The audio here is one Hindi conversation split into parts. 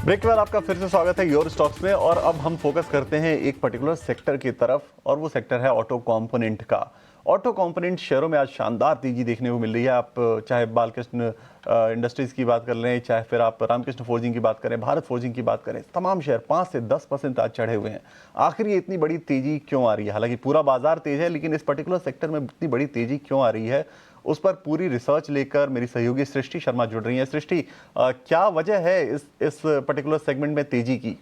ब्रेक के बाद आपका फिर से स्वागत है योर स्टॉक्स में। और अब हम फोकस करते हैं एक पर्टिकुलर सेक्टर की तरफ, और वो सेक्टर है ऑटो कंपोनेंट का। ऑटो कंपोनेंट शेयरों में आज शानदार तेजी देखने को मिल रही है। आप चाहे बालकृष्ण इंडस्ट्रीज की बात कर लें, चाहे फिर आप रामकृष्ण फोर्जिंग की बात करें, भारत फोर्जिंग की बात करें, तमाम शेयर 5 से 10% आज चढ़े हुए हैं। आखिर ये इतनी बड़ी तेजी क्यों आ रही है? हालांकि पूरा बाजार तेज है, लेकिन इस पर्टिकुलर सेक्टर में इतनी बड़ी तेजी क्यों आ रही है, उस पर पूरी रिसर्च लेकर मेरी सहयोगी सृष्टि शर्मा जुड़ रही हैं। सृष्टि, क्या वजह है इस पर्टिकुलर सेगमेंट में तेजी की?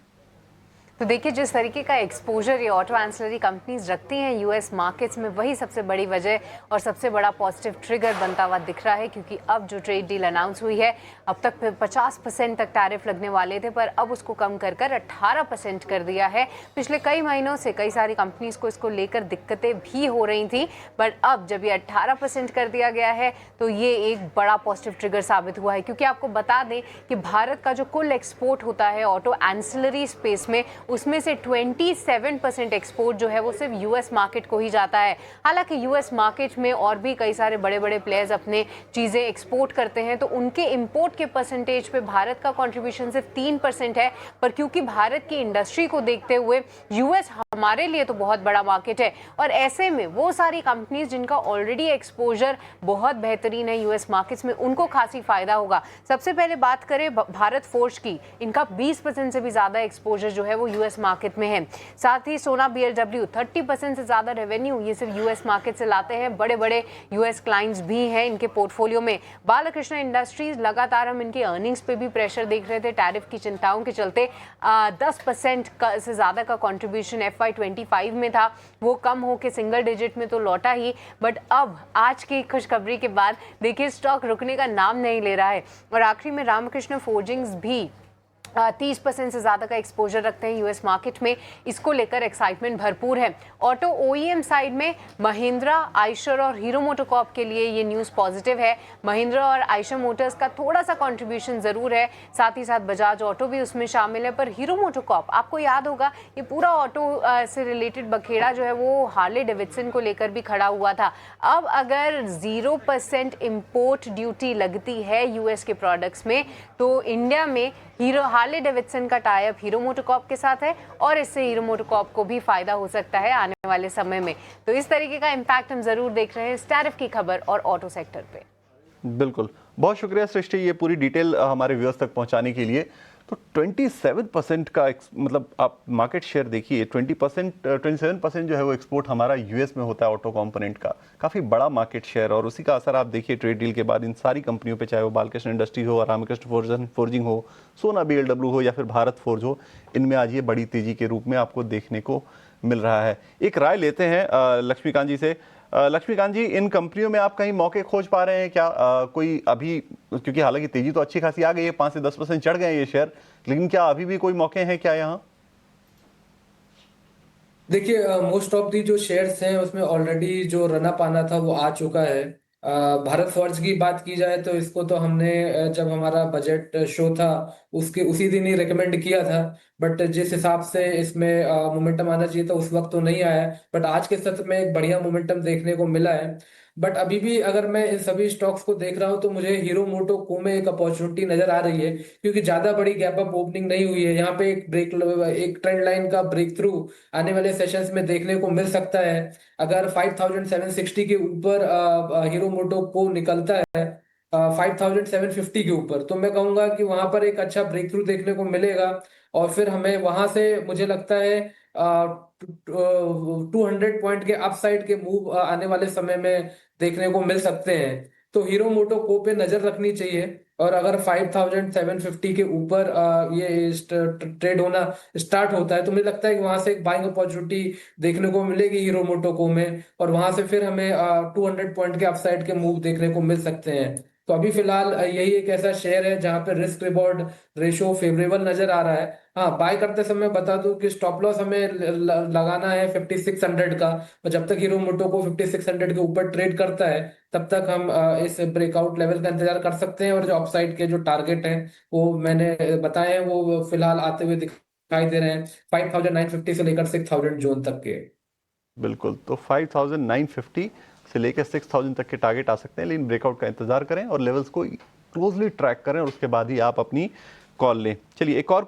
तो देखिए, जिस तरीके का एक्सपोजर ये ऑटो एंसिलरी कंपनीज रखती हैं यूएस मार्केट्स में, वही सबसे बड़ी वजह और सबसे बड़ा पॉजिटिव ट्रिगर बनता हुआ दिख रहा है। क्योंकि अब जो ट्रेड डील अनाउंस हुई है, अब तक 50% तक टैरिफ लगने वाले थे, पर अब उसको कम कर 18% कर दिया है। पिछले कई महीनों से कई सारी कंपनीज को इसको लेकर दिक्कतें भी हो रही थी, बट अब जब ये 18% कर दिया गया है तो ये एक बड़ा पॉजिटिव ट्रिगर साबित हुआ है। क्योंकि आपको बता दें कि भारत का जो कुल एक्सपोर्ट होता है ऑटो एंसिलरी स्पेस में, उसमें से 27% एक्सपोर्ट जो है वो सिर्फ यूएस मार्केट को ही जाता है। हालांकि यूएस मार्केट में और भी कई सारे बड़े बड़े प्लेयर्स अपने चीज़ें एक्सपोर्ट करते हैं, तो उनके इंपोर्ट के परसेंटेज पे भारत का कंट्रीब्यूशन सिर्फ 3% है। पर क्योंकि भारत की इंडस्ट्री को देखते हुए यूएस हमारे लिए तो बहुत बड़ा मार्केट है, और ऐसे में वो सारी कंपनीज जिनका ऑलरेडी एक्सपोजर बहुत बेहतरीन है यूएस मार्केट्स में, उनको खासी फायदा होगा। सबसे पहले बात करें भारत फोर्ज की, इनका 20% से भी ज़्यादा एक्सपोजर जो है वो यूएस मार्केट में है। साथ ही सोना बीएलडब्ल्यू 30% से ज़्यादा रेवेन्यू ये सिर्फ यूएस मार्केट से लाते हैं। बड़े बड़े यूएस क्लाइंट्स भी हैं इनके पोर्टफोलियो में। बालकृष्ण इंडस्ट्रीज, लगातार हम इनके अर्निंग्स पे भी प्रेशर देख रहे थे टैरिफ की चिंताओं के चलते। 10% से ज़्यादा का कॉन्ट्रीब्यूशन FY25 में था, वो कम होकर सिंगल डिजिट में तो लौटा ही। बट अब आज की खुशखबरी के बाद देखिए, स्टॉक रुकने का नाम नहीं ले रहा है। और आखिरी में रामकृष्ण फोर्जिंग्स भी 30% से ज़्यादा का एक्सपोजर रखते हैं यूएस मार्केट में। इसको लेकर एक्साइटमेंट भरपूर है। ऑटो ओईएम साइड में महिंद्रा, आइशर और हीरो मोटोकॉर्प के लिए ये न्यूज़ पॉजिटिव है। महिंद्रा और आइशर मोटर्स का थोड़ा सा कंट्रीब्यूशन ज़रूर है, साथ ही साथ बजाज ऑटो भी उसमें शामिल है। पर हीरो मोटोकॉर्प, आपको याद होगा, ये पूरा ऑटो से रिलेटेड बखेड़ा जो है वो हार्ले डेविडसन को लेकर भी खड़ा हुआ था। अब अगर 0% इम्पोर्ट ड्यूटी लगती है यूएस के प्रोडक्ट्स में, तो इंडिया में हार्ले डेविडसन का टाई अप हीरो मोटोकॉर्प के साथ है, और इससे हीरो मोटोकॉर्प को भी फायदा हो सकता है आने वाले समय में। तो इस तरीके का इम्पैक्ट हम जरूर देख रहे हैं इस टैरिफ की खबर और ऑटो सेक्टर पे। बिल्कुल, बहुत शुक्रिया सृष्टि ये पूरी डिटेल हमारे व्यूअर्स तक पहुंचाने के लिए। तो 27% का मतलब आप मार्केट शेयर देखिए, 27% जो है वो एक्सपोर्ट हमारा यूएस में होता है ऑटो कंपोनेंट का। काफ़ी बड़ा मार्केट शेयर, और उसी का असर आप देखिए ट्रेड डील के बाद इन सारी कंपनियों पे, चाहे वो बालकृष्ण इंडस्ट्री हो, रामकृष्ण फोर्जिंग हो, सोना बीएलडब्ल्यू हो या फिर भारत फोर्ज हो, इनमें आज ये बड़ी तेजी के रूप में आपको देखने को मिल रहा है। एक राय लेते हैं लक्ष्मीकांत जी से। लक्ष्मीकांत जी, इन कंपनियों में आप कहीं मौके खोज पा रहे हैं क्या? कोई अभी, क्योंकि हालांकि तेजी तो अच्छी खासी आ गई है, 5 से 10% चढ़ गए ये शेयर, लेकिन क्या अभी भी कोई मौके हैं क्या यहाँ? देखिए, मोस्ट ऑफ दी जो शेयर्स हैं उसमें ऑलरेडी जो रन अप आना था वो आ चुका है। भारत फॉर्ज की बात की जाए तो इसको तो हमने जब हमारा बजट शो था उसके उसी दिन ही रिकमेंड किया था। बट जिस हिसाब से इसमें मोमेंटम आना चाहिए था उस वक्त तो नहीं आया, बट आज के सत्र में एक बढ़िया मोमेंटम देखने को मिला है। बट अभी भी अगर मैं इन सभी स्टॉक्स को देख रहा हूं तो मुझे हीरो मोटो को में एक अपॉर्चुनिटी नजर आ रही है, क्योंकि ज्यादा बड़ी गैप अप ओपनिंग नहीं हुई है। यहाँ पे एक ट्रेंड लाइन का ब्रेक थ्रू आने वाले सेशंस में देखने को मिल सकता है। अगर 5760 के ऊपर हीरो मोटो को निकलता है 5750 के ऊपर, तो मैं कहूंगा कि वहां पर एक अच्छा ब्रेक थ्रू देखने को मिलेगा। और फिर हमें वहां से मुझे लगता है 200 पॉइंट के अपसाइड के मूव आने वाले समय में देखने को मिल सकते हैं। तो हीरो मोटो को पे नजर रखनी चाहिए। और अगर 5750 के ऊपर ये ट्रेड होना स्टार्ट होता है तो मुझे लगता है कि वहां से एक बाइंग अपॉर्चुनिटी देखने को मिलेगी हीरो मोटो को में, और वहां से फिर हमें 200 पॉइंट के अपसाइड के मूव देखने को मिल सकते हैं। तो अभी फिलहाल यही एक ऐसा शेयर है जहां पे रिस्क रिवॉर्ड रेशो फेवरेबल नजर आ रहा है। हाँ, बाय करते समय बता दूं कि स्टॉप लॉस हमें लगाना है 5600 का, और जब तक हीरो मोटो को 5600 के ऊपर ट्रेड करता है तब तक हम इस ब्रेकआउट लेवल का इंतजार कर सकते हैं। और जो अपसाइड के जो टारगेट हैं वो मैंने बताए हैं, वो फिलहाल आते हुए दिखाई दे रहे हैं 5950 से लेकर 6000 जोन तक के। बिल्कुल, तो 5950 से लेकर 6000 तक के टारगेट आ सकते हैं, लेकिन ब्रेकआउट का इंतजार करें और लेवल्स को क्लोजली ट्रैक करें, और उसके बाद ही आप अपनी कॉल लें। चलिए, एक और